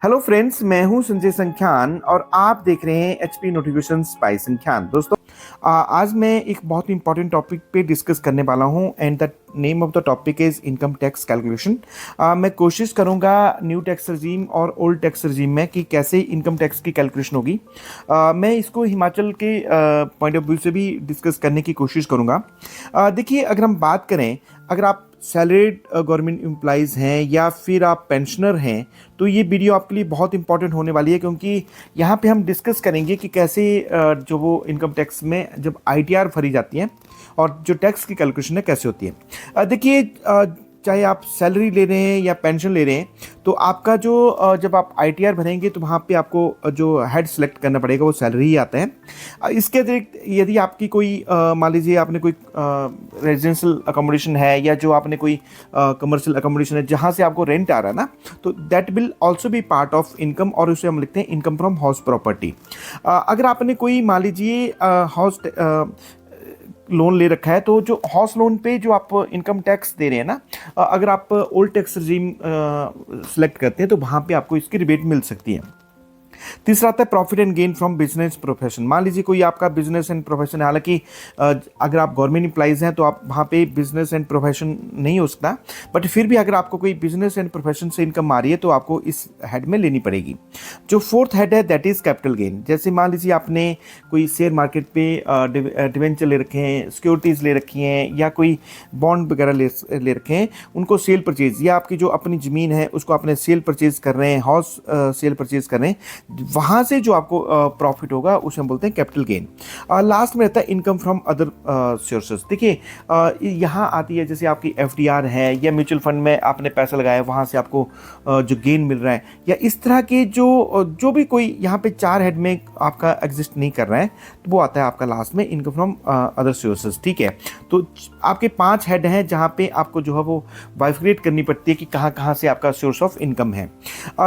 Hello friends, मैं हूं संजय संख्यान और आप देख रहे हैं एचपी नोटिफिकेशंस बाय संख्यान। दोस्तों, आज मैं एक बहुत इंपॉर्टेंट टॉपिक पे डिस्कस करने वाला हूं and the name of the topic is income tax calculation. मैं कोशिश करूंगा न्यू टैक्स रजीम और ओल्ड टैक्स रजीम में कि कैसे इनकम टैक्स की कैलकुलेशन होगी। मैं इसको हिमाचल के पॉइंट ऑफ व्यू से भी डिस्कस करने की कोशिश करूंगा। देखिए, अगर हम बात करें, अगर आप सैलरीड गवर्नमेंट एम्प्लॉइज़ हैं या फिर आप पेंशनर हैं, तो ये वीडियो आपके लिए बहुत इंपॉर्टेंट होने वाली है, क्योंकि यहाँ पे हम डिस्कस करेंगे कि कैसे जो वो इनकम टैक्स में जब आईटीआर भरी जाती है और जो टैक्स की कैलकुलेशन है कैसे होती है। देखिए, चाहे आप सैलरी ले रहे हैं या पेंशन ले रहे हैं, तो आपका जो जब आप आईटीआर भरेंगे तो वहाँ पे आपको जो हेड सेलेक्ट करना पड़ेगा वो सैलरी ही आता है। इसके अतिरिक्त यदि आपकी कोई मान लीजिए आपने कोई रेजिडेंशियल अकोमोडेशन है या जो आपने कोई कमर्शियल अकोमोडेशन है जहाँ से आपको रेंट आ रहा है ना, तो that will also be part of income और उसे हम लिखते हैं इनकम फ्रॉम हाउस प्रॉपर्टी। अगर आपने कोई मान लीजिए हाउस लोन ले रखा है, तो जो हाउस लोन पे जो आप इनकम टैक्स दे रहे हैं ना, अगर आप ओल्ड टैक्स रजीम सेलेक्ट करते हैं तो वहाँ पे आपको इसकी रिबेट मिल सकती है। तीसरा आता है profit and gain from business profession. मान लीजिए कोई आपका बिजनेस एंड प्रोफेशन है, हालांकि अगर आप गवर्नमेंट एम्प्लॉइज हैं तो आप वहाँ पे बिजनेस एंड प्रोफेशन नहीं हो सकता, बट फिर भी अगर आपको कोई बिजनेस एंड प्रोफेशन से इनकम आ रही है तो आपको इस हेड में लेनी पड़ेगी। जो फोर्थ हेड है दैट इज़ कैपिटल गेन। जैसे मान लीजिए आपने कोई शेयर मार्केट पे डिवेंचर ले रखे हैं, सिक्योरिटीज़ ले रखी हैं या कोई बॉन्ड वगैरह ले रखे हैं, उनको सेल परचेज या आपकी जो अपनी ज़मीन है उसको आपने सेल परचेज कर रहे हैं, हाउस सेल परचेज कर रहे हैं, वहाँ से जो आपको प्रॉफिट होगा उसे हम बोलते हैं कैपिटल गेन। लास्ट में रहता है इनकम फ्रॉम अदर सोर्सेज। देखिए, यहाँ आती है जैसे आपकी एफडीआर है या म्यूचुअल फंड में आपने पैसा लगाया, वहाँ से आपको जो गेन मिल रहा है, या इस तरह के जो भी कोई यहाँ पे चार हेड में आपका एग्जिस्ट नहीं कर रहा है, तो वो आता है आपका लास्ट में इनकम फ्रॉम अदर सोर्सेज। ठीक है, तो आपके 5 हेड हैं जहाँ पे आपको जो है वो बाइफिकेट करनी पड़ती है कि कहाँ कहाँ से आपका सोर्स ऑफ इनकम है।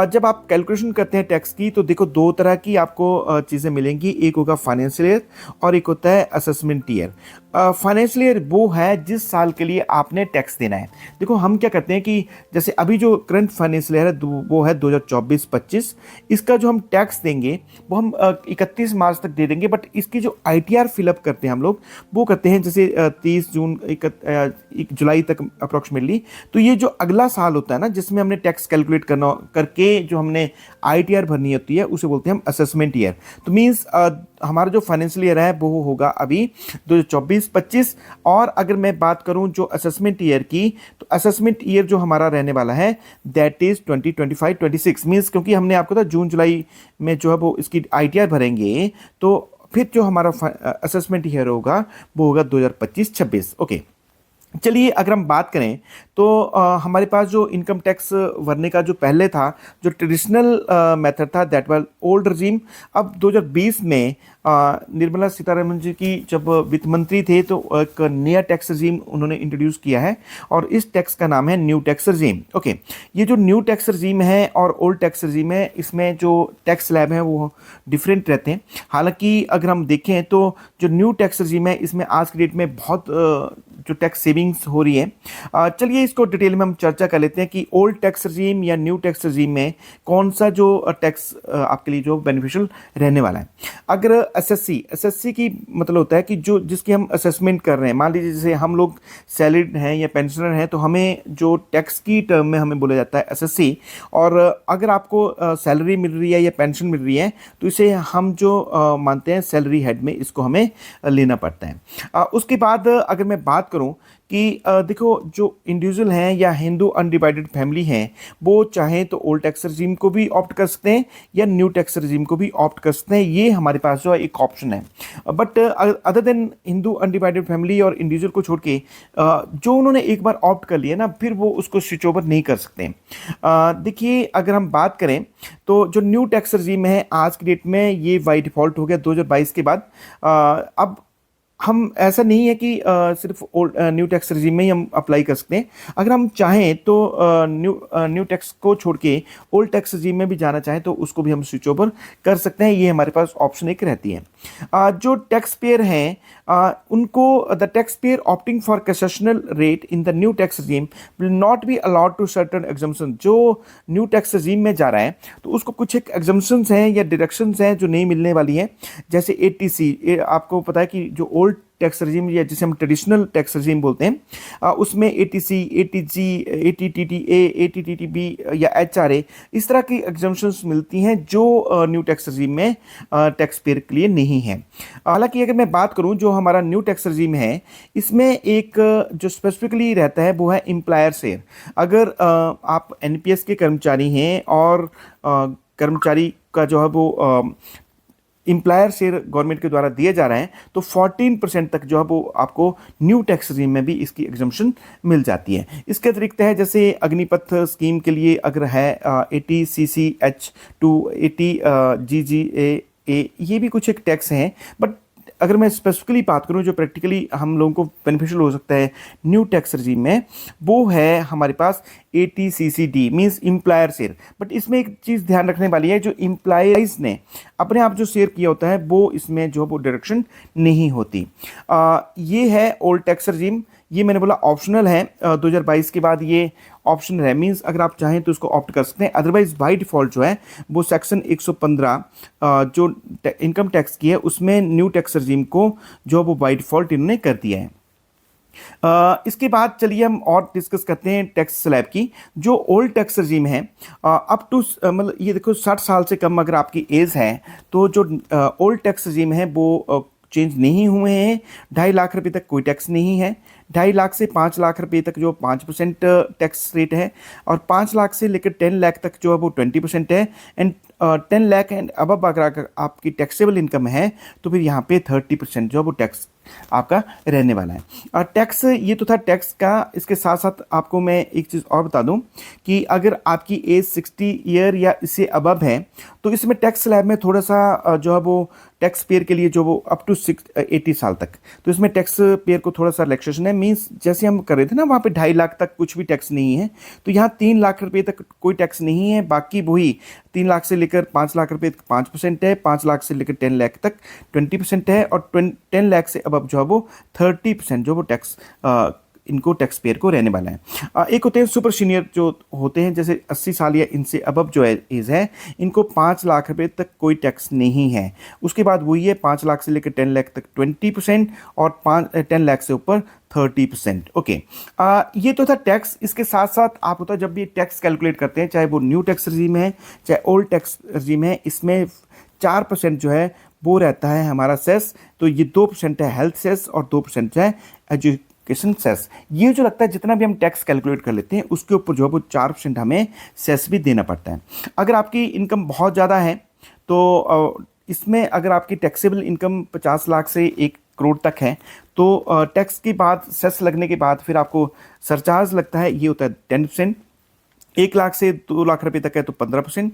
जब आप कैलकुलेशन करते हैं टैक्स की, तो देखो दो तरह की आपको चीज़ें मिलेंगी। एक होगा फाइनेंशियल ईयर और एक होता है असेसमेंट ईयर। फाइनेंशियल ईयर वो है जिस साल के लिए आपने टैक्स देना है। देखो, हम क्या करते हैं कि जैसे अभी जो करंट फाइनेंशियल ईयर है वो है 2024-25। इसका जो हम टैक्स देंगे वो हम 31 मार्च तक दे देंगे, बट इसकी जो आईटीआर फिलअप करते हैं हम लोग, वो करते हैं जैसे 30 जून 1 जुलाई तक अप्रॉक्सीमेटली। तो ये जो अगला साल होता है ना, जिसमें हमने टैक्स कैलकुलेट करना करके जो हमने आईटीआर भरनी होती है, उसे बोलते हैं हम असेसमेंट ईयर। तो मीन्स हमारा जो फाइनेंशियल ईयर है वो होगा अभी 2024-25। और अगर मैं बात करूं जो असेसमेंट ईयर की, तो असेसमेंट ईयर जो हमारा रहने वाला है दैट इज 2025-26। मीन्स क्योंकि हमने आपको था जून जुलाई में जो है वो इसकी आईटीआर भरेंगे, तो फिर जो हमारा असेसमेंट ईयर होगा वो होगा 2025-26। ओके, चलिए अगर हम बात करें तो हमारे पास जो इनकम टैक्स भरने का जो पहले था, जो ट्रेडिशनल मेथड था, दैट वाज ओल्ड रजीम। अब 2020 में निर्मला सीतारमण जी की जब वित्त मंत्री थे तो एक नया टैक्स रजीम उन्होंने इंट्रोड्यूस किया है और इस टैक्स का नाम है न्यू टैक्स रजीम। ओके, ये जो न्यू टैक्स रजीम है और ओल्ड टैक्स रजीम है, इसमें जो टैक्स स्लैब है वो डिफरेंट रहते हैं। हालांकि अगर हम देखें तो जो न्यू टैक्स रजीम है इसमें आज की डेट में बहुत जो टैक्स सेविंग्स हो रही है। चलिए इसको डिटेल में हम चर्चा कर लेते हैं कि ओल्ड टैक्स रजीम या न्यू टैक्स रजीम में कौन सा जो टैक्स आपके लिए जो बेनिफिशियल रहने वाला है। अगर एसएससी की मतलब होता है कि जो जिसकी हम असेसमेंट कर रहे हैं, मान लीजिए जैसे हम लोग सैलरीड हैं या पेंशनर हैं, तो हमें जो टैक्स की टर्म में हमें बोला जाता है एसएससी। और अगर आपको सैलरी मिल रही है या पेंशन मिल रही है, तो इसे हम जो मानते हैं सैलरी हेड में इसको हमें लेना पड़ता है। उसके बाद अगर मैं बात करूं कि देखो जो इंडिविजुअल हैं या हिंदू अनडिवाइडेड फैमिली हैं, वो चाहें तो ओल्ड टैक्स रजीम को भी ऑप्ट कर सकते हैं या न्यू टैक्स रजीम को भी ऑप्ट कर सकते हैं। ये हमारे पास जो है एक ऑप्शन है। But other than Hindu undivided family और इंडिविजुअल को छोड़ के जो उन्होंने एक बार ऑप्ट कर लिया ना, फिर वो उसको स्विच ओवर नहीं कर सकते। देखिए, अगर हम बात करें तो जो न्यू टैक्स रजीम है आज की डेट में ये बाई डिफ़ॉल्ट हो गया 2022 के बाद। अब हम ऐसा नहीं है कि सिर्फ ओल्ड न्यू टैक्स रिजीम में ही हम अप्लाई कर सकते हैं। अगर हम चाहें तो न्यू टैक्स को छोड़ के ओल्ड टैक्स रिजीम में भी जाना चाहें तो उसको भी हम स्विच ओवर कर सकते हैं। ये हमारे पास ऑप्शन एक रहती है। जो टैक्स पेयर हैं उनको the tax payer opting for concessional rate in the new tax regime will not be allowed to certain exemption. जो न्यू टैक्स रिजीम में जा रहा है तो उसको कुछ एक एग्जम्पशंस हैं या डिडक्शंस हैं जो नहीं मिलने वाली हैं। जैसे एटीसी, आपको पता है कि जो ओल्ड टैक्स रजीम या जिसे हम ट्रेडिशनल टैक्स रजीम बोलते हैं, उसमें एटीसी, एटीजी, एटीटीटीए, एटीटीटीबी या एचआरए इस तरह की एग्जम्पशंस मिलती हैं जो न्यू टैक्स रजीम में टैक्स पेयर के लिए नहीं है। हालांकि अगर मैं बात करूं जो हमारा न्यू टैक्स रजीम है इसमें एक जो स्पेसिफिकली रहता है वो है एम्प्लायर शेयर। अगर आप एनपीएस के कर्मचारी हैं और कर्मचारी का जो है वो एम्प्लायर शेयर गवर्नमेंट के द्वारा दिए जा रहे हैं तो 14% तक जो है वो आपको न्यू टैक्स रिजीम में भी इसकी एग्जम्पशन मिल जाती है। इसके अतिरिक्त है जैसे अग्निपथ स्कीम के लिए अगर है 80CCH2, 80GGA, ये भी कुछ एक टैक्स हैं। बट अगर मैं स्पेसिफिकली बात करूं जो प्रैक्टिकली हम लोगों को बेनिफिशियल हो सकता है न्यू टैक्स रिजीम में, वो है हमारे पास 80CCD means employer share. But इसमें एक चीज़ ध्यान रखने वाली है, जो एम्प्लॉइज ने अपने आप जो शेयर किया होता है वो इसमें जो वो डिडक्शन नहीं होती। ये है ओल्ड टैक्स रिजीम। ये मैंने बोला ऑप्शनल है, 2022 के बाद ये ऑप्शन है। मीन्स अगर आप चाहें तो इसको ऑप्ट कर सकते हैं, अदरवाइज बाय डिफॉल्ट जो है वो सेक्शन 115 जो इनकम टैक्स की है उसमें न्यू टैक्स रिजीम को जो वो बाय डिफॉल्ट इन्होंने कर दिया है। इसके बाद चलिए हम और डिस्कस करते हैं टैक्स स्लैब की। जो ओल्ड टैक्स रजीम है अप टू मतलब ये देखो 60 साल से कम अगर आपकी एज है तो जो ओल्ड टैक्स रजीम है वो चेंज नहीं हुए हैं। 2.5 लाख रुपए तक कोई टैक्स नहीं है। 2.5 लाख से 5 लाख रुपए तक जो 5% टैक्स रेट है, और 5 लाख से लेकर 10 लाख तक जो है वो 20% है। एंड 10 लाख एंड अब अगर आपकी टैक्सेबल इनकम है तो फिर यहाँ पे 30% जो है वो टैक्स आपका रहने वाला है। और टैक्स, ये तो था टैक्स का। इसके साथ साथ आपको मैं एक चीज़ और बता दूं कि अगर आपकी एज 60 ईयर या इससे अबव है तो इसमें टैक्स स्लैब में थोड़ा सा जो है वो टैक्स पेयर के लिए जो वो अप टू 80 साल तक, तो इसमें टैक्स पेयर को थोड़ा सा रिलैक्सेशन है। मीन्स जैसे हम कर रहे थे ना वहाँ पे 2.5 लाख तक कुछ भी टैक्स नहीं है, तो यहाँ 3 लाख रुपए तक कोई टैक्स नहीं है। बाकी वही 3 लाख से लेकर 5 लाख रुपए तक 5% है, 5 लाख से लेकर 10 लाख तक 20% है, और 10 लाख से अब जो है वो 30% जो वो टैक्स इनको टैक्स पेयर को रहने वाला है। एक होते हैं सुपर सीनियर जो होते हैं, जैसे 80 साल या इनसे अबव जो एज है, इनको 5 लाख रुपए तक कोई टैक्स नहीं है। उसके बाद वही है 5 लाख से लेकर 10 लाख तक 20% और 10 लाख से ऊपर 30%। ओके, ये तो था टैक्स। इसके साथ साथ आप होता है जब भी टैक्स कैलकुलेट करते हैं, चाहे वो न्यू टैक्स रजीम है चाहे ओल्ड टैक्स रजीम है, इसमें 4% जो है वो रहता है हमारा सेस। तो ये 2% है हेल्थ सेस और 2% है एजुकेशन सेस। ये जो लगता है जितना भी हम टैक्स कैलकुलेट कर लेते हैं उसके ऊपर जो है वो 4% हमें सेस भी देना पड़ता है। अगर आपकी इनकम बहुत ज़्यादा है तो इसमें अगर आपकी टैक्सेबल इनकम 50 लाख से 1 करोड़ तक है तो टैक्स के बाद सेस लगने के बाद फिर आपको सरचार्ज लगता है, ये होता है 10%। 1 लाख से 2 लाख रुपए तक है तो 15%,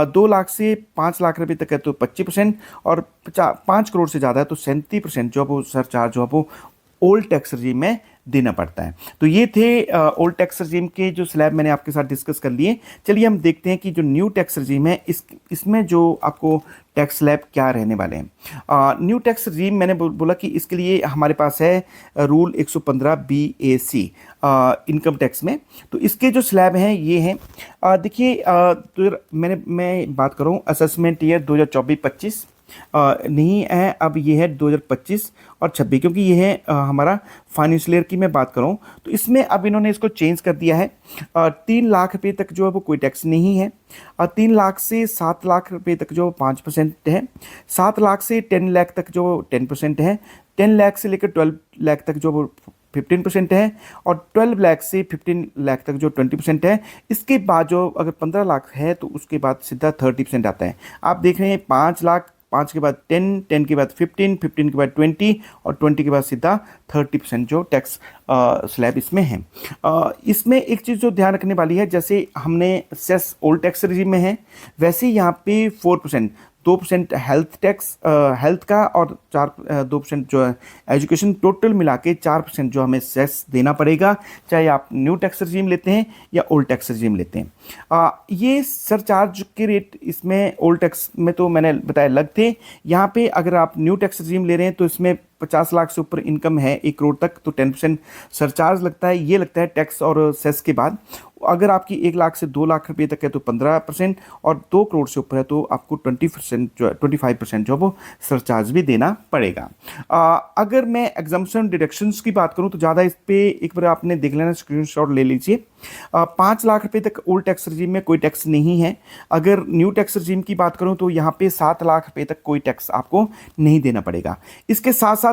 2 लाख से 5 लाख रुपए तक है तो 25%, और 5 करोड़ से ज़्यादा है तो 37% जो वो सरचार्ज जो है वो ओल्ड टैक्स रजीम में देना पड़ता है। तो ये थे ओल्ड टैक्स रजीम के जो स्लैब मैंने आपके साथ डिस्कस कर लिए। चलिए हम देखते हैं कि जो न्यू टैक्स रजीम है इसमें जो आपको टैक्स स्लैब क्या रहने वाले हैं। न्यू टैक्स रजीम मैंने बोला कि इसके लिए हमारे पास है रूल 115 BAC इनकम टैक्स में। तो इसके जो स्लैब हैं ये हैं, देखिए तो मैं बात करूँ असेसमेंट ईयर 2024-25 नहीं है, अब ये है 2025 और 26, क्योंकि ये है हमारा फाइनेंशियल ईयर की मैं बात करूँ तो इसमें अब इन्होंने इसको चेंज कर दिया है। 3 लाख रुपए तक जो है वो कोई टैक्स नहीं है, और 3 लाख से 7 लाख रुपए तक जो 5% है, 7 लाख से 10 लाख तक जो 10% है, 10 लाख से लेकर 12 लाख तक जो वो 15% है, और 12 लाख से 15 लाख तक जो 20% है। इसके बाद जो अगर 15 लाख है तो उसके बाद सीधा 30% आता है। आप देख रहे हैं 5 लाख, 5 के बाद 10, 10 के बाद 15, 15 के बाद 20 और 20 के बाद सीधा 30% जो टैक्स स्लैब इसमें है। इसमें एक चीज़ जो ध्यान रखने वाली है, जैसे हमने सेस ओल्ड टैक्स रजीम में है वैसे यहाँ पे 4%, 2% हेल्थ टैक्स, हेल्थ का, और 2% जो है एजुकेशन, टोटल मिला के 4% जो हमें सेस देना पड़ेगा, चाहे आप न्यू टैक्स रजीम लेते हैं या ओल्ड टैक्स रजीम लेते हैं। ये सरचार्ज के रेट इसमें ओल्ड टैक्स में तो मैंने बताया अलग थे। यहाँ पे अगर आप न्यू टैक्स रजीम ले रहे हैं तो इसमें 50 लाख से ऊपर इनकम है 1 करोड़ तक तो 10% सरचार्ज लगता है। ये लगता है टैक्स और सेस के बाद। अगर आपकी 1 लाख से 2 लाख रुपए तक है तो 15%, और 2 करोड़ से ऊपर है तो आपको 20% जो है 25% जो है वो सरचार्ज भी देना पड़ेगा। अगर मैं एग्जम्पशन डिडक्शंस की बात करूं तो ज़्यादा इस पे एक बार आपने देख लेना, स्क्रीनशॉट ले लीजिए। 5 लाख रुपए तक ओल्ड टैक्स रजीम में कोई टैक्स नहीं है। अगर न्यू टैक्स रजीम की बात करूं तो यहाँ पे 7 लाख रुपए तक कोई टैक्स आपको नहीं देना पड़ेगा। इसके साथ साथ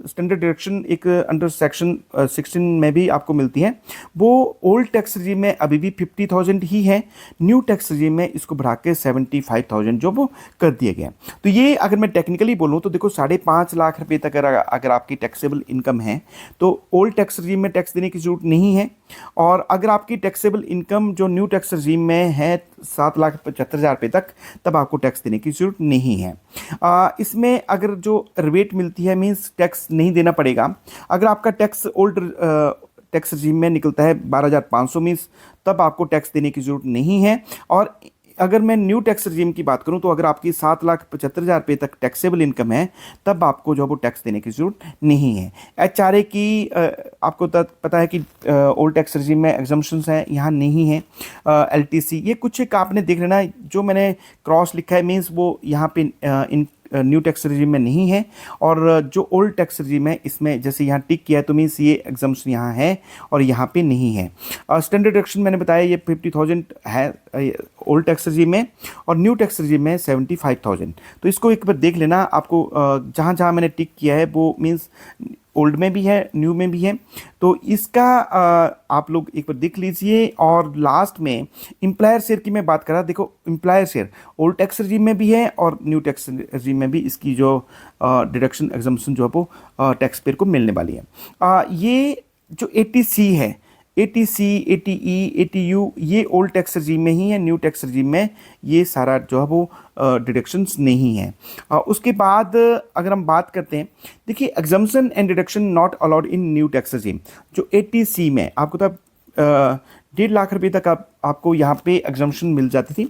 स्टैंडर्ड डिडक्शन एक अंडर सेक्शन 16 में भी आपको मिलती है। वो ओल्ड टैक्स रजीम में अभी भी 50,000 ही है, न्यू टैक्स रजीम में इसको बढ़ा के 75,000 जो वो कर दिए गए। तो ये अगर मैं टेक्निकली बोलूँ तो देखो 5.5 लाख रुपए तक अगर आपकी टैक्सेबल इनकम है तो ओल्ड टैक्स रजीम में टैक्स देने की जरूरत नहीं है। और अगर आपकी टैक्सेबल इनकम जो न्यू टैक्स रजीम में है 7,75,000 रुपये तक, तब आपको टैक्स देने की जरूरत नहीं है। इसमें अगर जो रिबेट मिलती है मींस टैक्स नहीं देना पड़ेगा। अगर आपका टैक्स ओल्ड टैक्स रजीम में निकलता है 12,500 मींस, तब आपको टैक्स देने की जरूरत नहीं है। और अगर मैं न्यू टैक्स रजीम की बात करूं तो अगर आपकी 7,75,000 रुपये तक टैक्सेबल इनकम है तब आपको जो है वो टैक्स देने की जरूरत नहीं है। HRA की आपको पता है कि ओल्ड टैक्स रजीम में एग्जम्पशंस हैं, यहाँ नहीं है। LTC ये कुछ एक आपने देख लेना, जो मैंने क्रॉस लिखा है मीन्स वो यहाँ पे इन न्यू टैक्स रजीम में नहीं है। और जो ओल्ड टैक्स रजीम है इसमें जैसे यहाँ टिक किया है तो मीन्स ये एग्जम्पशन यहाँ है और यहाँ पे नहीं है। स्टैंडर्ड डिडक्शन मैंने बताया ये 50,000 है ओल्ड टैक्स रजीम में, और न्यू टैक्स रजीम में 75,000। तो इसको एक बार देख लेना, आपको जहाँ जहाँ मैंने टिक किया है वो मीन्स ओल्ड में भी है, न्यू में भी है। तो इसका आप लोग एक बार देख लीजिए। और लास्ट में एम्प्लॉयर शेयर की मैं बात कर रहा, देखो एम्प्लॉयर शेयर ओल्ड टैक्स रजीम में भी है और न्यू टैक्स रजीम में भी इसकी जो डिडक्शन एग्जम्पशन जो है वो टैक्स पेयर को मिलने वाली है। ये जो 80C है, ATC, ATE, ATU ये ओल्ड टैक्स रजीम में ही है, न्यू टैक्स रजीम में ये सारा जो है वो डिडक्शंस नहीं है। उसके बाद अगर हम बात करते हैं, देखिए exemption and deduction not allowed in new tax रजीम। जो 80C में आपको तब 1.5 लाख रुपए तक आपको यहाँ पे एग्जम्पशन मिल जाती थी।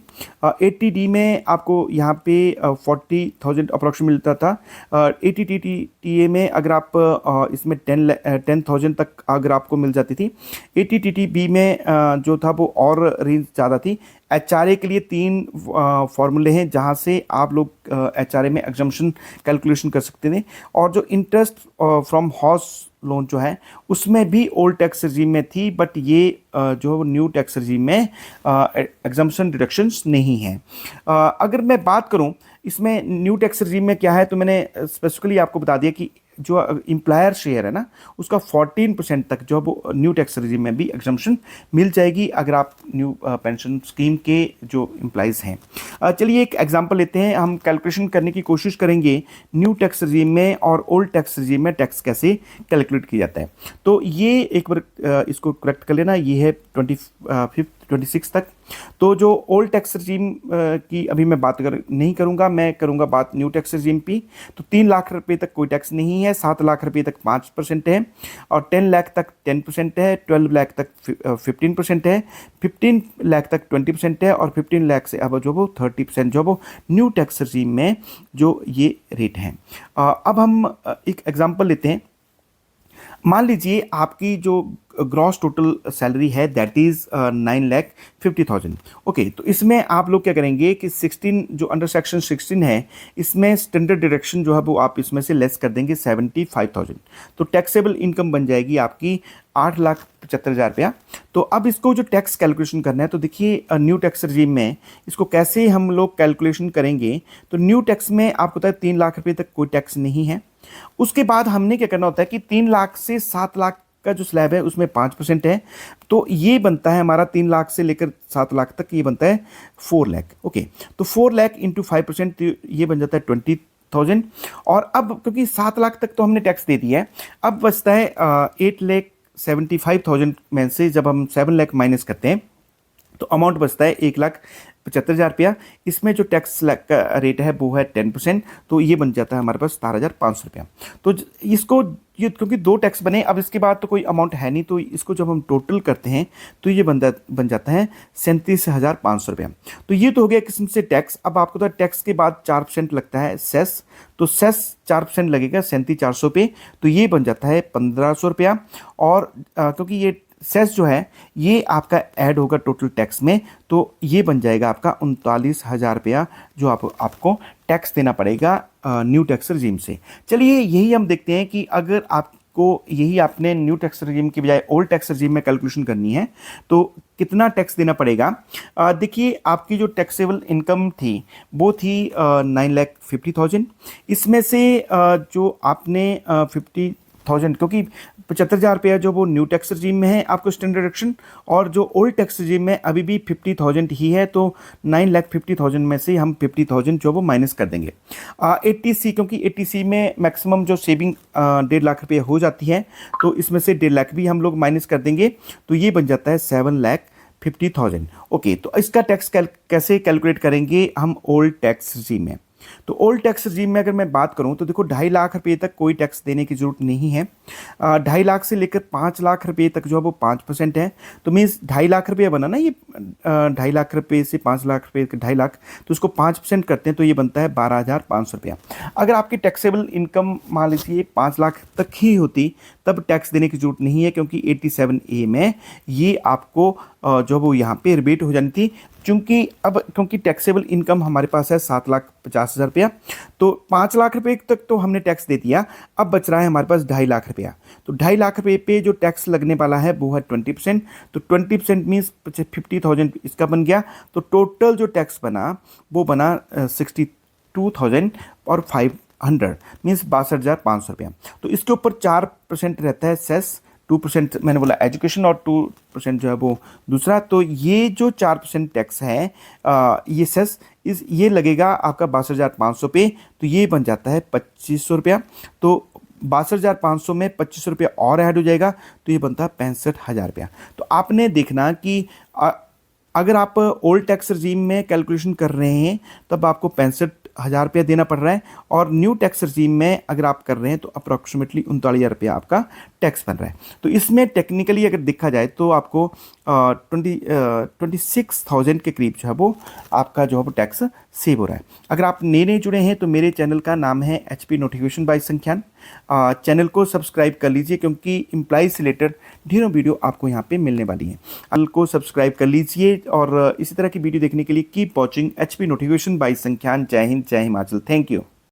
80D में आपको यहाँ पे 40,000 अप्रॉक्सीमेट मिलता था। 80TTA में अगर आप इसमें 10,000 तक अगर आपको मिल जाती थी। 80TTB में जो था वो और रेंज ज़्यादा थी। HRA के लिए 3 फॉर्मूले हैं जहाँ से आप लोग HRA में एग्जम्पशन कैलकुलेशन कर सकते थे। और जो इंटरेस्ट फ्रॉम हाउस लोन जो है उसमें भी ओल्ड टैक्स रजीम में थी, बट ये जो न्यू टैक्स रजीम में एग्जम्पशन डिडक्शंस नहीं है। अगर मैं बात करूं इसमें न्यू टैक्स रजीम में क्या है, तो मैंने स्पेसिफिकली आपको बता दिया कि जो एम्प्लॉयर शेयर है ना उसका 14% तक जो वो न्यू टैक्स रजीम में भी एग्जम्पशन मिल जाएगी अगर आप न्यू पेंशन स्कीम के जो एम्प्लॉइज़ हैं। चलिए एक एग्जांपल लेते हैं, हम कैलकुलेशन करने की कोशिश करेंगे न्यू टैक्स रजीम में और ओल्ड टैक्स रजीम में टैक्स कैसे कैलकुलेट किया जाता है। तो ये एक बार इसको करेक्ट कर लेना, ये है 26 तक। तो जो ओल्ड टैक्स रजीम की अभी मैं बात नहीं करूंगा, मैं करूंगा बात न्यू टैक्स रजीम की। तो 3 लाख रुपए तक कोई टैक्स नहीं है, 7 लाख रुपए तक 5% है, और 10 लाख तक 10% है, 12 लाख तक 15% है, 15 लाख तक 20% है, और 15 लाख से अब जो वो 30% जो वो न्यू टैक्स रजीम में जो ये रेट हैं। अब हम एक एग्जांपल लेते हैं। मान लीजिए आपकी जो ग्रॉस टोटल सैलरी है दैट इज़ 9,50,000। ओके, तो इसमें आप लोग क्या करेंगे कि 16 जो अंडर सेक्शन 16 है इसमें स्टैंडर्ड डिडक्शन जो है वो आप इसमें से लेस कर देंगे 75,000। तो टैक्सेबल इनकम बन जाएगी आपकी 8,75,000 रुपया। तो अब इसको जो टैक्स कैलकुलेशन करना है, तो देखिए न्यू टैक्स रजीम में इसको कैसे हम लोग कैलकुलेशन करेंगे। तो न्यू टैक्स में आपको पता है 3 लाख रुपये तक कोई टैक्स नहीं है। उसके बाद हमने क्या करना होता है कि 3 लाख से 7 लाख का जो स्लैब है उसमें 5% है, तो ये बनता है हमारा 3 लाख से लेकर 7 लाख तक ये बनता है 4 लाख। ओके, तो 4 लाख इंटू 5% ये बन जाता है 20,000। और अब क्योंकि 7 लाख तक तो हमने टैक्स दे दिया है, अब बचता है 8,75,000 में से जब हम 7 लाख माइनस करते हैं तो अमाउंट बचता है 1,20,000 ₹75,000। इसमें जो टैक्स रेट है वो है 10%, तो ये बन जाता है हमारे पास ₹17,500। तो इसको ये क्योंकि दो टैक्स बने, अब इसके बाद तो कोई अमाउंट है नहीं, तो इसको जब हम टोटल करते हैं तो ये बन जाता है ₹37,500। तो ये तो हो गया एक किस्म से टैक्स। अब आपको तो टैक्स के बाद 4% लगता है सेस, तो सेस 4% लगेगा 37,400 पे, तो ये बन जाता है ₹1,500। और क्योंकि ये सेस जो है ये आपका ऐड होगा टोटल टैक्स में, तो ये बन जाएगा आपका ₹39,000 जो आपको टैक्स देना पड़ेगा न्यू टैक्स रजीम से। चलिए यही हम देखते हैं कि अगर आपको यही आपने न्यू टैक्स रजीम की बजाय ओल्ड टैक्स रजीम में कैलकुलेशन करनी है तो कितना टैक्स देना पड़ेगा। देखिए आपकी जो टैक्सेबल इनकम थी वो थी 9,50,000। इसमें से जो आपने 50,000, क्योंकि ₹75,000 जो वो न्यू टैक्स रजीम में है आपको स्टैंडर्ड डिडक्शन, और जो ओल्ड टैक्स रजीम में अभी भी 50,000 ही है, तो 9,50,000 में से हम 50,000 जो वो माइनस कर देंगे। 80C, क्योंकि 80C में मैक्सिमम जो सेविंग 1.5 लाख रुपये हो जाती है, तो इसमें से 1.5 लाख भी हम लोग माइनस कर देंगे, तो ये बन जाता है 7,50,000। ओके, तो इसका टैक्स कैसे कैलकुलेट करेंगे हम ओल्ड टैक्स रजीम में। तो ओल्ड टैक्स रजीम में अगर मैं बात करूं तो देखो 2.5 लाख रुपए तक कोई टैक्स देने की जरूरत नहीं है। 2.5 लाख से लेकर 5 लाख रुपए तक जो है वो 5% है, तो मीन्स 2.5 लाख रुपये बना ना ये, 2.5 लाख रुपए से 5 लाख रुपए 2.5 लाख, तो इसको 5% करते हैं तो ये बनता है ₹12,500। अगर आपकी टैक्सेबल इनकम मान लीजिए 5 लाख तक ही होती तब टैक्स देने की जरूरत नहीं है, क्योंकि 87A में ये आपको जो वो यहाँ पे रिबेट हो जानी थी। क्योंकि टैक्सेबल इनकम हमारे पास है ₹7,50,000, तो 5 लाख रुपए तक तो हमने टैक्स दे दिया, अब बच रहा है हमारे पास 2.5 लाख रुपया। तो 2.5 लाख रुपए पे जो टैक्स लगने वाला है वो है 20%, तो 20% मीन्स 50,000 इसका बन गया, तो टोटल जो टैक्स बना वो बना 62,500 मीन्स ₹62,500। तो इसके ऊपर 4% रहता है सेस, 2% मैंने बोला एजुकेशन और 2% जो है वो दूसरा। तो ये जो 4% टैक्स है ये सेस ये लगेगा आपका 62,500 पे, तो ये बन जाता है ₹2,500। तो 62,500 में ₹2,500 और ऐड हो जाएगा, तो ये बनता है ₹65,000। तो आपने देखना कि अगर आप ओल्ड टैक्स रजीम में कैलकुलेशन कर रहे हैं तब आपको ₹65,000 देना पड़ रहा है, और न्यू टैक्स रजीम में अगर आप कर रहे हैं तो अप्रॉक्सीमेटली ₹39,000 आपका टैक्स बन रहा है। तो इसमें टेक्निकली अगर देखा जाए तो आपको 26,000 के करीब जो है वो आपका जो है वो टैक्स सेव हो रहा है। अगर आप नए जुड़े हैं तो मेरे चैनल का नाम है HP नोटिफिकेशन बाय संख्यान। चैनल को सब्सक्राइब कर लीजिए, क्योंकि एम्प्लॉइज से रिलेटेड ढेरों वीडियो आपको यहाँ पे मिलने वाली हैं। चैनल को सब्सक्राइब कर लीजिए, और इसी तरह की वीडियो देखने के लिए keep watching HP notification by Sankhyan. जय हिंद, जय हिमाचल, थैंक यू।